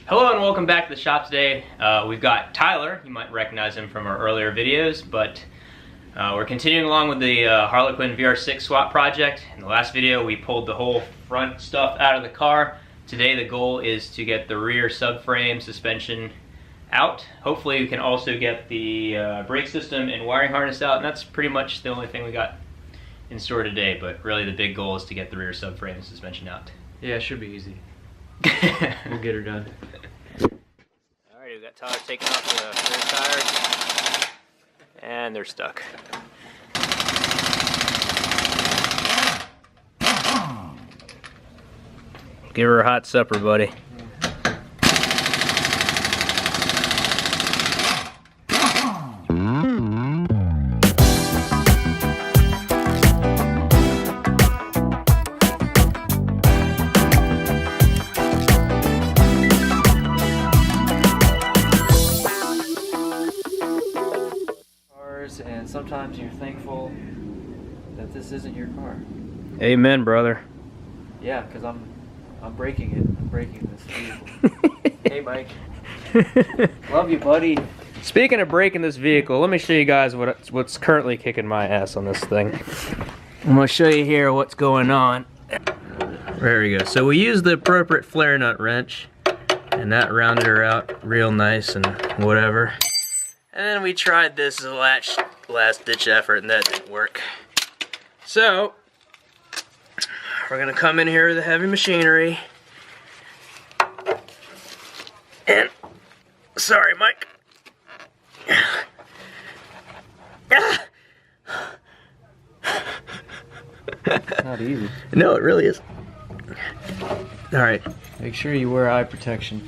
Hello and welcome back to the shop today. We've got Tyler. You might recognize him from our earlier videos, but we're continuing along with the Harlequin VR6 swap project. In the last video we pulled the whole front stuff out of the car. Today the goal is to get the rear subframe suspension out. Hopefully we can also get the brake system and wiring harness out, and that's pretty much the only thing we got in store today, but really the big goal is to get the rear subframe and suspension out. Yeah, it should be easy. We'll get her done. Alright, we've got Tyler taking off the rear tires, and they're stuck. Give her a hot supper, buddy. And sometimes you're thankful that this isn't your car. Amen, brother. Yeah, because I'm breaking it. I'm breaking this vehicle. Hey, Mike. Love you, buddy. Speaking of breaking this vehicle, let me show you guys what's currently kicking my ass on this thing. I'm going to show you here what's going on. There we go. So we used the appropriate flare nut wrench, and that rounded her out real nice and whatever. And then we tried this as a last ditch effort, and that didn't work. So we're gonna come in here with the heavy machinery. And sorry, Mike. Not easy. No, it really is. All right. Make sure you wear eye protection.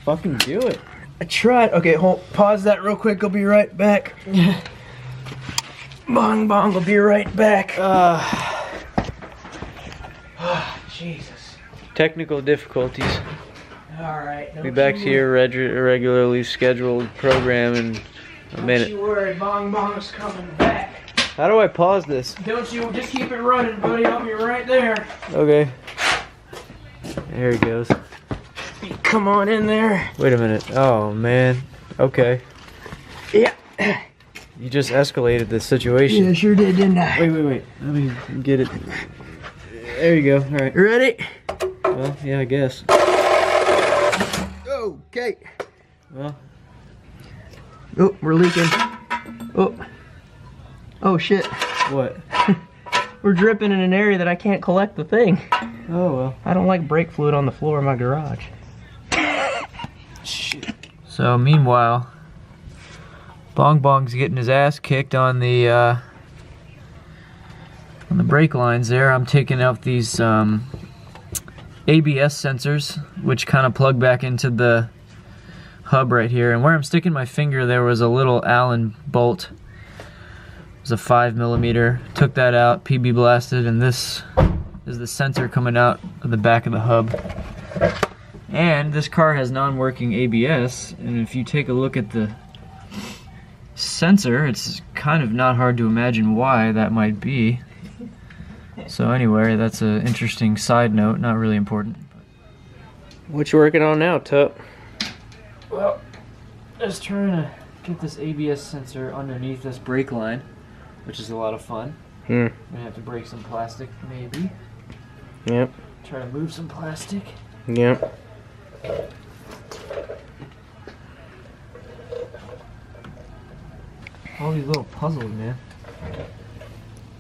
Fucking do it. I tried. Okay, pause that real quick. I'll be right back. Bong bong, I'll be right back. Jesus. Technical difficulties. Alright. Be back to your regularly scheduled program in a minute. Don't you worry, bong bong's coming back. How do I pause this? Don't you just keep it running, buddy. I'll be right there. Okay. There he goes. Come on in there. Wait a minute. Oh, man. Okay. Yeah. You just escalated the situation. Yeah, sure did, didn't I? Wait. Let me get it. There you go. All right. Ready? Well, yeah, I guess. Okay. Well. Oh, we're leaking. Oh, shit. What? We're dripping in an area that I can't collect the thing. Oh, well. I don't like brake fluid on the floor of my garage. Shit. So, meanwhile, Bong Bong's getting his ass kicked on the brake lines there. I'm taking out these ABS sensors, which kind of plug back into the hub right here. And where I'm sticking my finger, there was a little Allen bolt. It was a 5mm. Took that out, PB blasted, and this is the sensor coming out of the back of the hub. And this car has non-working ABS, and if you take a look at the sensor, it's kind of not hard to imagine why that might be. So anyway, that's an interesting side note, not really important. What you working on now, Tup? Well, just trying to get this ABS sensor underneath this brake line, which is a lot of fun. I'm gonna have to break some plastic, maybe. Yep. Try to move some plastic. Yep. All these little puzzles, man.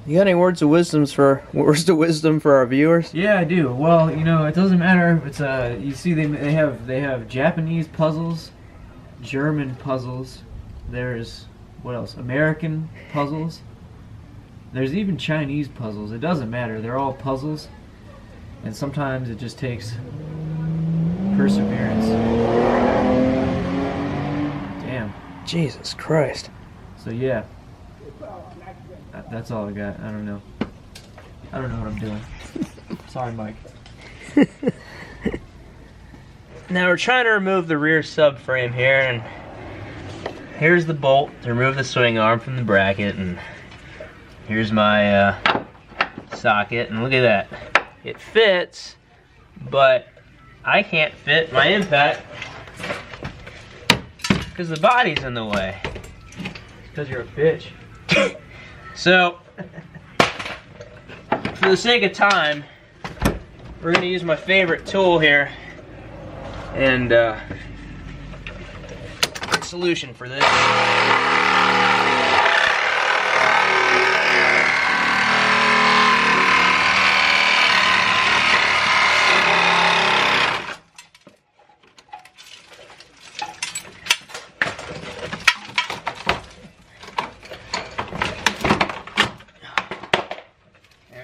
You got any words of wisdom for our viewers? Yeah, I do. Well, you know, it doesn't matter if it's you see they have Japanese puzzles, German puzzles. There's what else? American puzzles. There's even Chinese puzzles. It doesn't matter. They're all puzzles. And sometimes it just takes perseverance. Damn. Jesus Christ. So yeah. That's all I got. I don't know. I don't know what I'm doing. Sorry, Mike. Now we're trying to remove the rear subframe here, and here's the bolt to remove the swing arm from the bracket, and here's my socket, and look at that. It fits, but I can't fit my impact because the body's in the way. Because you're a bitch. So, for the sake of time, we're gonna use my favorite tool here and solution for this. Okay.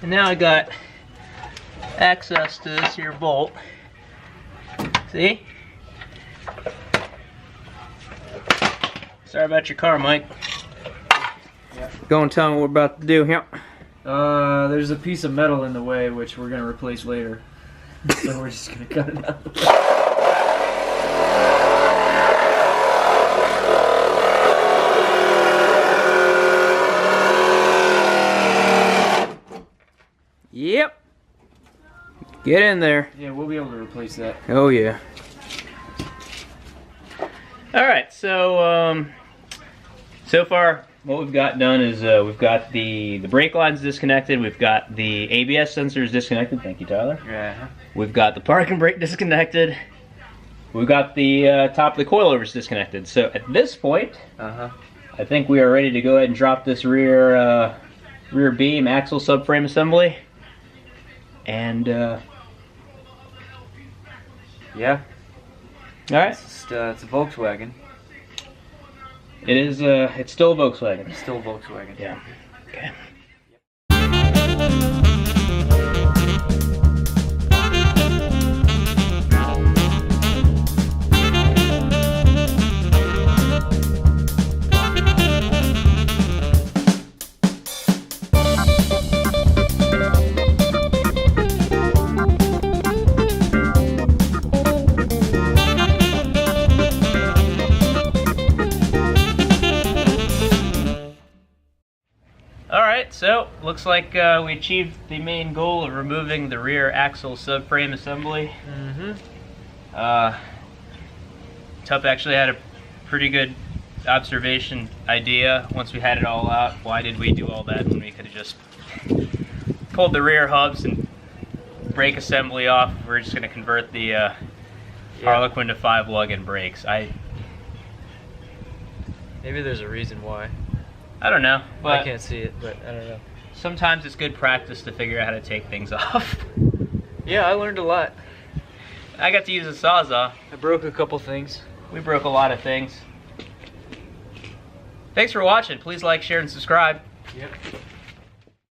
And now I got access to this here bolt. See? Sorry about your car, Mike. Yeah. Go and tell me what we're about to do here. There's a piece of metal in the way which we're gonna replace later. So we're just gonna cut it out. Yep. Get in there. Yeah, we'll be able to replace that. Oh yeah. Alright, so so far what we've got done is we've got the brake lines disconnected, we've got the ABS sensors disconnected, thank you Tyler. Yeah. We've got the parking brake disconnected, we've got the top of the coilovers disconnected. So at this point, I think we are ready to go ahead and drop this rear beam axle subframe assembly. And yeah. Alright. It's a Volkswagen. It is it's still a Volkswagen. It's still a Volkswagen. Yeah. Okay. Alright, so looks like we achieved the main goal of removing the rear axle subframe assembly. Tup actually had a pretty good observation idea once we had it all out. Why did we do all that when we could have just pulled the rear hubs and brake assembly off? We're just going to convert the Harlequin to 5 lug-in brakes. Maybe there's a reason why. I don't know, but I can't see it, but I don't know. Sometimes it's good practice to figure out how to take things off. Yeah, I learned a lot. I got to use a Sawzall. I broke a couple things. We broke a lot of things. Thanks for watching. Please like, share, and subscribe. Yep.